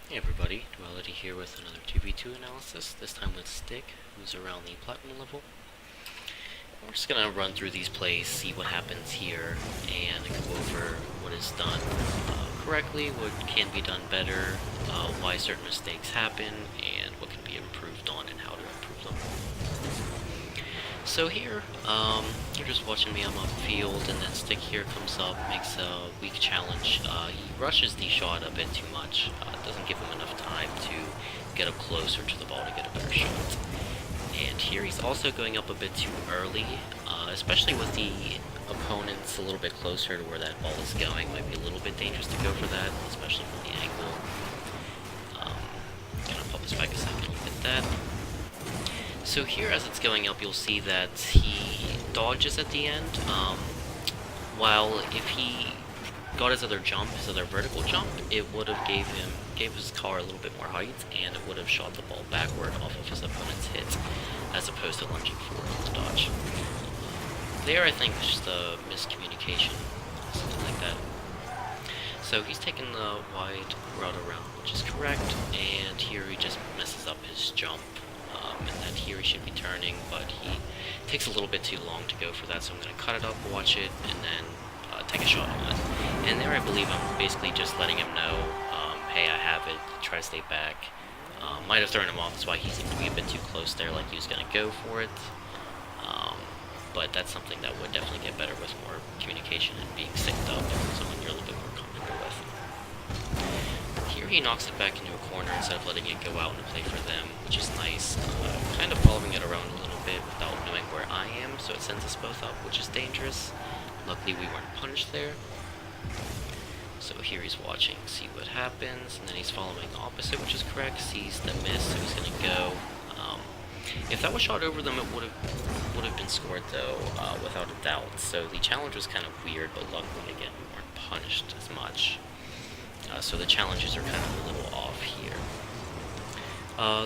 Hey everybody, Duality here with another 2v2 analysis, this time with Stick, who's around the Platinum level. We're just gonna run through these plays, see what happens here, and go over what is done correctly, what can be done better, why certain mistakes happen, and what can be improved on and how to improve them. So here, you're just watching me, I'm on field, and then Stick here comes up, makes a weak challenge. He rushes the shot a bit too much. Doesn't give him enough time to get up closer to the ball to get a better shot. And here he's also going up a bit too early, especially with the opponents a little bit closer to where that ball is going. Might be a little bit dangerous to go for that, especially from the angle. Gonna pop this back a second to get that. So here, as it's going up, you'll see that he dodges at the end, while if he got his other jump, his other vertical jump, it would have gave his car a little bit more height, and it would have shot the ball backward off of his opponent's hit, as opposed to lunging forward on the dodge. There, I think, was just a miscommunication, something like that. So he's taking the wide route around, which is correct, and here he just messes up his jump. And then here he should be turning, but he takes a little bit too long to go for that, so I'm going to cut it up, watch it, and then take a shot on it. And there I believe I'm basically just letting him know, hey, I have it, try to stay back. Might have thrown him off, that's why he seemed to be a bit too close there, like he was going to go for it. But that's something that would definitely get better with more communication and being synced up, someone you're a little bit more comfortable with. Here he knocks it back into a corner instead of letting it go out and play for them, which is nice. Kind of following it around a little bit without knowing where I am, so it sends us both up, which is dangerous. Luckily we weren't punished there. So here he's watching, see what happens, and then he's following the opposite, which is correct, sees the miss, so he's going to go. If that was shot over them, it would have been scored, though, without a doubt. So the challenge was kind of weird, but luckily, again, we weren't punished as much. So the challenges are kind of a little off here.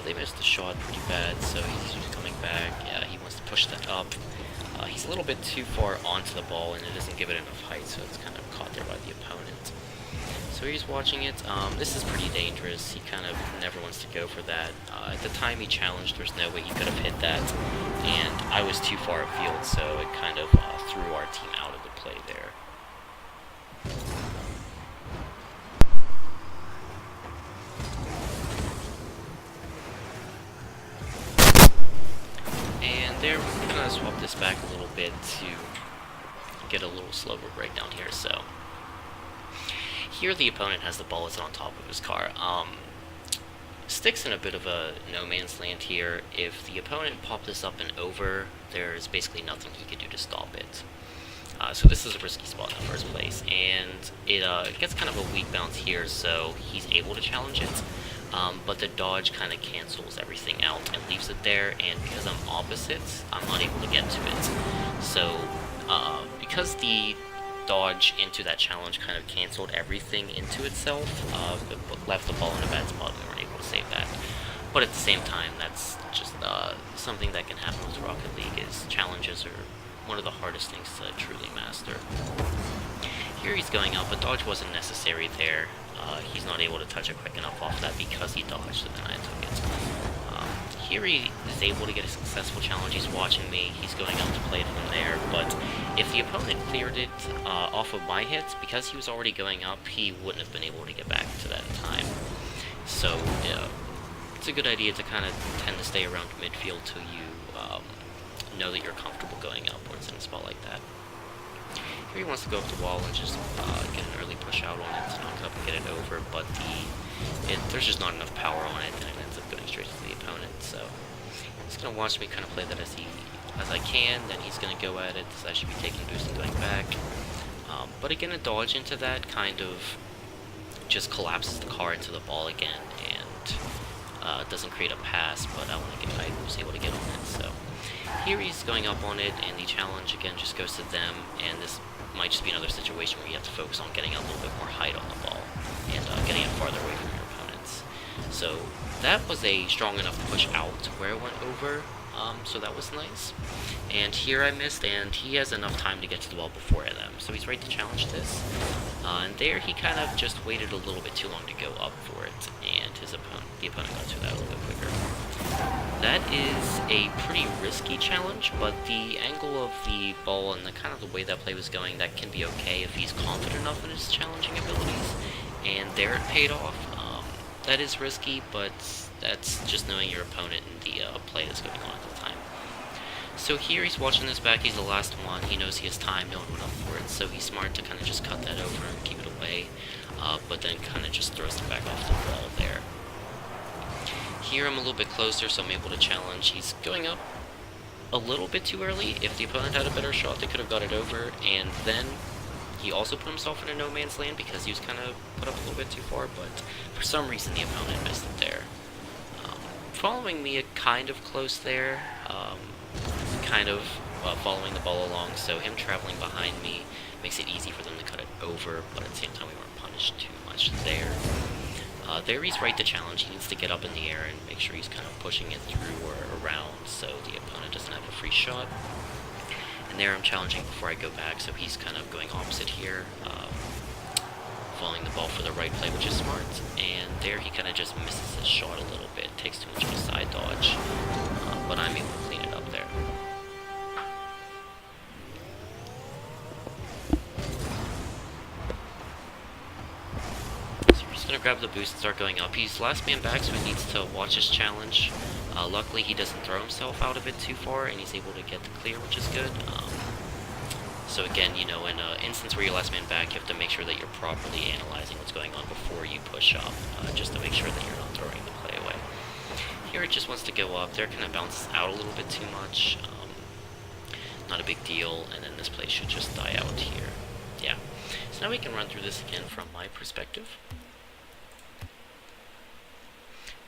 They missed the shot pretty bad, so he's just coming back. Yeah, he wants to push that up. He's a little bit too far onto the ball, and it doesn't give it enough height, so it's kind of caught there by the opponent. So he's watching it. This is pretty dangerous. He kind of never wants to go for that. At the time he challenged, there's no way he could have hit that, and I was too far afield, so it kind of threw our team out of the play there. And there, we're gonna swap this back a little bit to get a little slower breakdown here. So here the opponent has the ball, it's on top of his car. Stick's in a bit of a no man's land here. If the opponent popped this up and over, there's basically nothing he could do to stop it. So this is a risky spot in the first place, and it gets kind of a weak bounce here, so he's able to challenge it. But the dodge kind of cancels everything out and leaves it there, and because I'm opposite, I'm unable to get to it. So, because the dodge into that challenge kind of canceled everything into itself, it left the ball in a bad spot and we weren't able to save that. But at the same time, that's just something that can happen with Rocket League, is challenges are one of the hardest things to truly master. Here he's going up, but dodge wasn't necessary there. He's not able to touch it quick enough off that because he dodged, and then I took it. Here he is able to get a successful challenge. He's watching me, he's going out to play it from there, but if the opponent cleared it off of my hits, because he was already going up, he wouldn't have been able to get back to that in time. So, it's a good idea to kind of tend to stay around midfield till you know that you're comfortable going upwards in a spot like that. Here he wants to go up the wall and just get an early push out on it to knock it up and get it over, but there's just not enough power on it, and it ends up going straight to the opponent. So he's going to watch me kind of play that as I can, then he's going to go at it, so I should be taking boost and going back. But again, a dodge into that kind of just collapses the car into the ball again, and doesn't create a pass, but I was able to get on it. So here he's going up on it, and the challenge again just goes to them, and this might just be another situation where you have to focus on getting a little bit more height on the ball and getting it farther away from your opponents. So that was a strong enough push out to where it went over. so that was nice. And here I missed, and he has enough time to get to the ball before I am, so he's right to challenge this. And there he kind of just waited a little bit too long to go up for it, and the opponent got to that a little bit quicker. That is a pretty risky challenge, but the angle of the ball and the kind of the way that play was going, that can be okay if he's confident enough in his challenging abilities. And there it paid off. That is risky, but that's just knowing your opponent and the play that's going on at the time. So here he's watching this back, he's the last one, he knows he has time, no one went up for it, so he's smart to kind of just cut that over and keep it away, but then kind of just throws it back off the wall there. Here I'm a little bit closer, so I'm able to challenge. He's going up a little bit too early. If the opponent had a better shot, they could have got it over, and then he also put himself in a no man's land because he was kind of put up a little bit too far, but for some reason the opponent missed it there. Following me kind of close there, kind of following the ball along, so him traveling behind me makes it easy for them to cut it over, but at the same time we weren't punished too much there. There he's right to challenge. He needs to get up in the air and make sure he's kind of pushing it through or around so the opponent doesn't have a free shot. And there I'm challenging before I go back, so he's kind of going opposite here, following the ball for the right play, which is smart. And there he kind of just misses his shot a little bit, takes too much of a side dodge, but I'm able to clean it up there. Gonna grab the boost and start going up. He's last man back, so he needs to watch his challenge. Luckily he doesn't throw himself out of it too far, and he's able to get the clear, which is good. So again, you know, in an instance where you're last man back, you have to make sure that you're properly analyzing what's going on before you push up, just to make sure that you're not throwing the play away. Here it just wants to go up. There kind of bounces out a little bit too much. Not a big deal, and then this play should just die out here. Yeah. So now we can run through this again from my perspective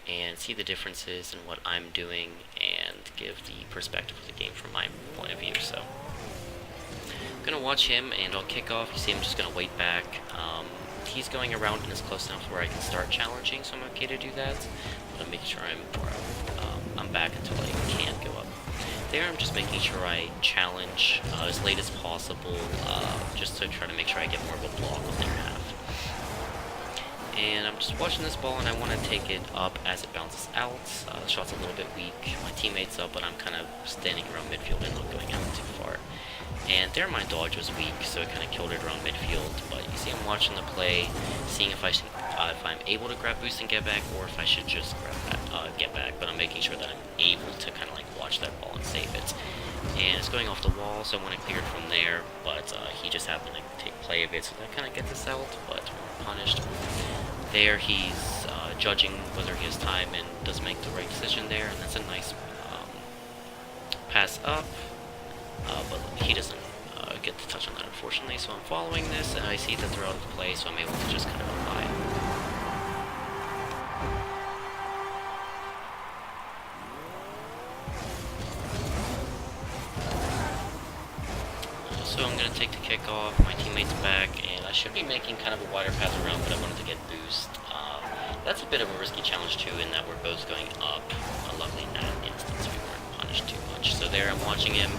and see the differences in what I'm doing and give the perspective of the game from my point of view. So I'm gonna watch him and I'll kick off. You see I'm just gonna wait back. He's going around and is close enough where I can start challenging, so I'm okay to do that, but I'm making sure I'm back until I can go up. There I'm just making sure I challenge as late as possible, just to try to make sure I get more of a block on their half. And I'm just watching this ball, and I want to take it up as it bounces out. The shot's a little bit weak. My teammate's up, but I'm kind of standing around midfield and not going out too far. And there my dodge was weak, so it kind of killed it around midfield. But you see I'm watching the play, seeing if I'm able to grab boost and get back, or if I should just get back. But I'm making sure that I'm able to kind of like watch that ball and save it. And it's going off the wall, so I want to clear it from there, but he just happened to take play of it, so that kind of gets us out, but we're punished. There he's judging whether he has time and does make the right decision there, and that's a nice pass up, but he doesn't get the touch on that, unfortunately. So I'm following this, and I see that they're out of play, so I'm able to just cut it on by. So I'm going to take the kickoff, my teammate's back, and I should be making kind of a wider pass around, but I wanted to get boost. That's a bit of a risky challenge too, in that we're both going up. Luckily in that instance we weren't punished too much. So there I'm watching him,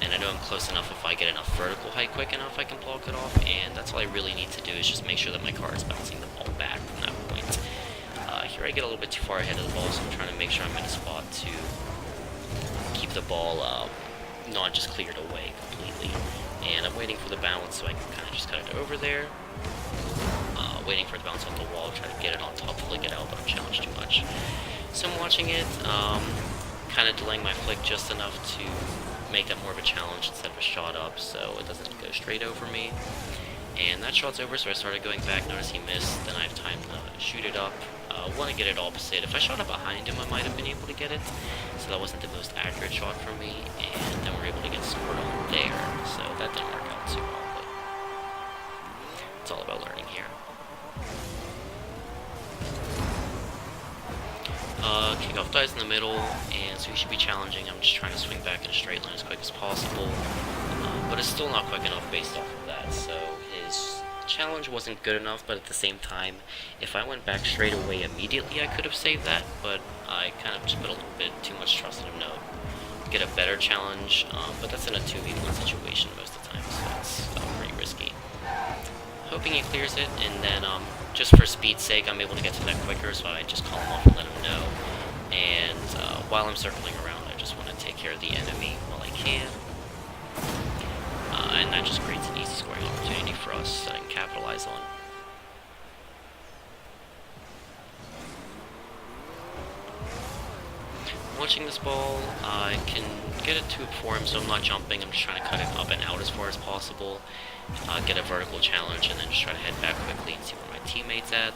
and I know I'm close enough. If I get enough vertical height quick enough, I can block it off, and that's all I really need to do is just make sure that my car is bouncing the ball back from that point. Here I get a little bit too far ahead of the ball, so I'm trying to make sure I'm in a spot to keep the ball not just cleared away completely. And I'm waiting for the bounce, so I can kind of just cut it over there. Waiting for it to bounce off the wall, trying to get it on top, flick it out, but I'm challenged too much. So I'm watching it, kind of delaying my flick just enough to make that more of a challenge instead of a shot up, so it doesn't go straight over me. And that shot's over, so I started going back, notice he missed, then I have time to shoot it up. Want to get it opposite. If I shot up behind him, I might have been able to get it, so that wasn't the most accurate shot for me, and then we're able to get scored on there, so that didn't work out too well, but it's all about learning here. Kickoff dies in the middle, and so he should be challenging. I'm just trying to swing back in a straight line as quick as possible, but it's still not quick enough based off of that, so his challenge wasn't good enough, but at the same time, if I went back straight away immediately, I could have saved that, but I kind of just put a little bit too much trust in him. No, get a better challenge, but that's in a 2v1 situation most of the time, so it's pretty risky. Hoping he clears it, and then just for speed's sake, I'm able to get to that quicker, so I just call him off and let him know. And while I'm circling around, I just want to take care of the enemy while I can. And that just creates an easy scoring opportunity for us that I can capitalize on. Watching this ball, I can get it to it for him, so I'm not jumping. I'm just trying to cut it up and out as far as possible, get a vertical challenge, and then just try to head back quickly and see where my teammate's at.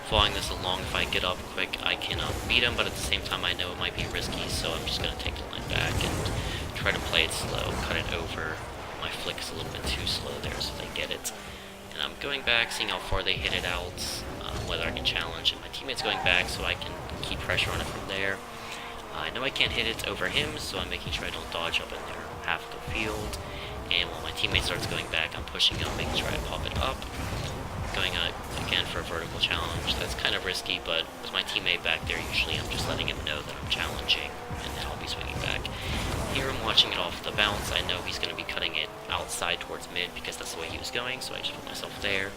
Following this along, if I get up quick, I can beat him, but at the same time I know it might be risky, so I'm just going to take the line back and try to play it slow, cut it over. My flick is a little bit too slow there, so they get it. And I'm going back, seeing how far they hit it out, whether I can challenge, and my teammate's going back so I can keep pressure on it from there. I know I can't hit it over him, so I'm making sure I don't dodge up in there half the field. And while my teammate starts going back, I'm pushing up, making sure I pop it up. Going again for a vertical challenge. That's kind of risky, but with my teammate back there, usually I'm just letting him know that I'm challenging, and then I'll be swinging back. Here I'm watching it off the bounce. I know he's going to be cutting it outside towards mid because that's the way he was going, so I just put myself there.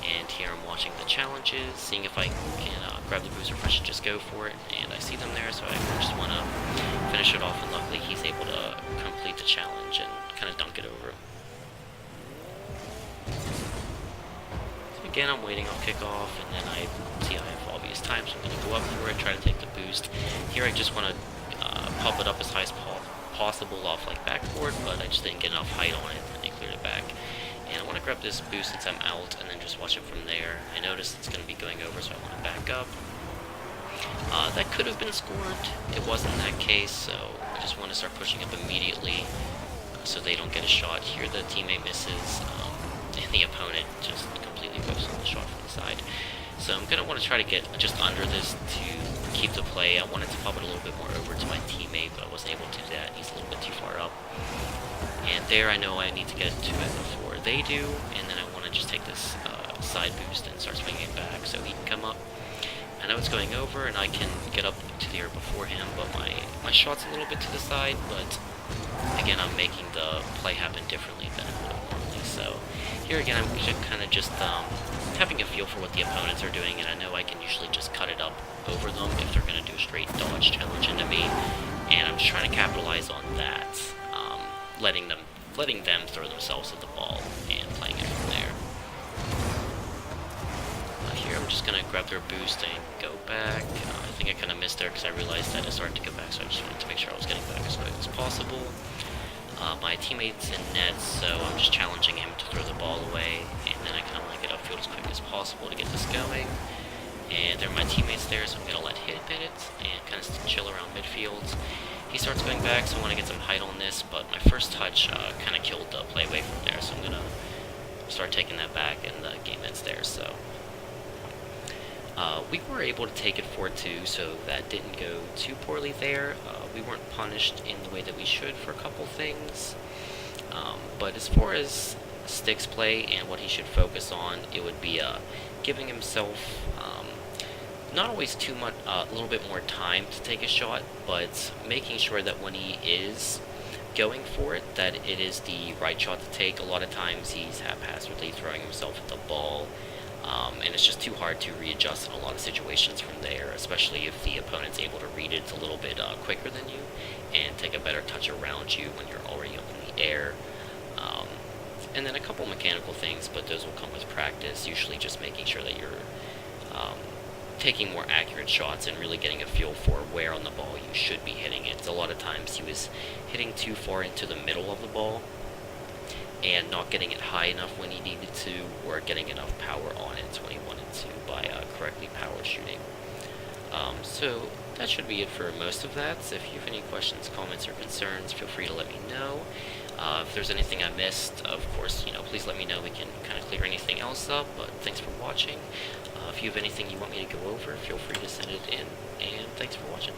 And here I'm watching the challenges, seeing if I can grab the boost or if I should just go for it. And I see them there, so I just want to finish it off, and luckily he's able to complete the challenge and kind of dunk it over. So again, I'm waiting on kickoff, and then I see I have obvious time, so I'm going to go up for it, try to take the boost. Here I just want to pop it up as high as possible off like backboard, but I just didn't get enough height on it, and they cleared it back. And I want to grab this boost since I'm out, and then just watch it from there. I noticed it's going to be going over, so I want to back up. That could have been scored. It wasn't that case, so I just want to start pushing up immediately so they don't get a shot. Here the teammate misses, and the opponent just completely whips on the shot from the side. So I'm going to want to try to get just under this to keep the play. I wanted to pop it a little bit more over to my teammate, but I wasn't able to do that. He's a little bit too far up. And there I know I need to get to it before they do, and then I want to just take this side boost and start swinging it back so he can come up. I know it's going over, and I can get up to the air before him, but my shot's a little bit to the side, but again, I'm making the play happen differently than it would have normally. So here again, I'm kind of just having a feel for what the opponents are doing, and I know I can usually just cut it up over them if they're going to do a straight dodge challenge into me, and I'm just trying to capitalize on that. Letting them throw themselves at the ball and playing it from there. Here I'm just gonna grab their boost and go back. I think I kind of missed there because I realized that it started to go back, so I just wanted to make sure I was getting back as quick as possible. My teammate's in net, so I'm just challenging him to throw the ball away, and then I kind of want to get upfield as quick as possible to get this going. And there are my teammates there, so I'm gonna let him hit it and kind of chill around midfield. He starts going back, so I want to get some height on this, but my first touch kind of killed the play away from there, so I'm going to start taking that back, and the game ends there. So we were able to take it 4-2, so that didn't go too poorly there. We weren't punished in the way that we should for a couple things, but as far as Sticks play and what he should focus on, it would be giving himself not always too much, a little bit more time to take a shot, but making sure that when he is going for it, that it is the right shot to take. A lot of times he's haphazardly throwing himself at the ball, and it's just too hard to readjust in a lot of situations from there, especially if the opponent's able to read it a little bit quicker than you and take a better touch around you when you're already up in the air. And then a couple mechanical things, but those will come with practice, usually just making sure that you're taking more accurate shots and really getting a feel for where on the ball you should be hitting it. A lot of times he was hitting too far into the middle of the ball and not getting it high enough when he needed to, or getting enough power on it when he wanted to by correctly power shooting. So that should be it for most of that. If you have any questions, comments, or concerns, feel free to let me know. If there's anything I missed, of course, please let me know. We can kind of clear anything else up, but thanks for watching. If you have anything you want me to go over, feel free to send it in, and thanks for watching.